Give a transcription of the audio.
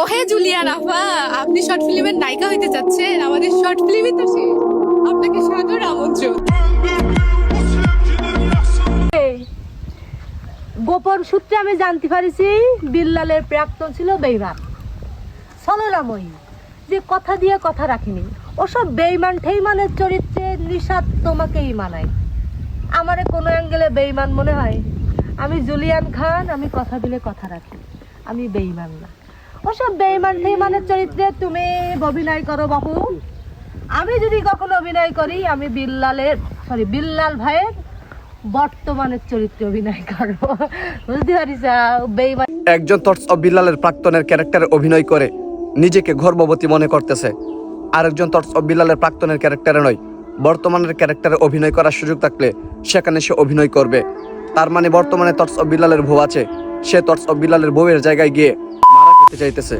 ওহে জুলিয়ান আফা, আপনি শর্ট ফিল্মের নায়িকা হইতে যাচ্ছেন? আমাদের শর্ট ফিল্মই তো শেষ। আপনাকে সাদর আমন্ত্রণ। গোপন সূত্রে আমি জানতে পারিছি বিল্লালের প্রাক্তন ছিল বেঈমান সললাময়ী, যে কথা দিয়ে কথা রাখিনি। ওসব বেঈমান ঠেইমানের চরিত্রে নিশাত তোমাকেই মানায়। আমারে কোনো অ্যাঙ্গেলে বেঈমান মনে হয়? আমি জুলিয়ান খান, আমি কথা দিলে কথা রাখি, আমি বেঈমান না। ওসব বেঈমান ঠেইমানের চরিত্রে তুমি অভিনয় করো বাপু। আমি যদি কখনো অভিনয় করি, আমি বিল্লাল ভাইয়ের বর্তমানের চরিত্রে অভিনয় করবো। বুঝতে পারিস? বেঈমান একজন থটস অফ বিল্লালের প্রাক্তনের ক্যারেক্টারে অভিনয় করে নিজেকে গর্ববতী মনে করতেছে। আরেকজন থটস অফ বিল্লালের প্রাক্তনের ক্যারেক্টারে নয়, বর্তমানের ক্যারেক্টারে অভিনয় করার সুযোগ থাকলে সেখানে সে অভিনয় করবে। তার মানে বর্তমানে থটস অফ বিল্লালের বউ আছে, সে থটস অফ বিল্লালের বউয়ের জায়গায় গিয়ে মারা খেতে চাইতেছে।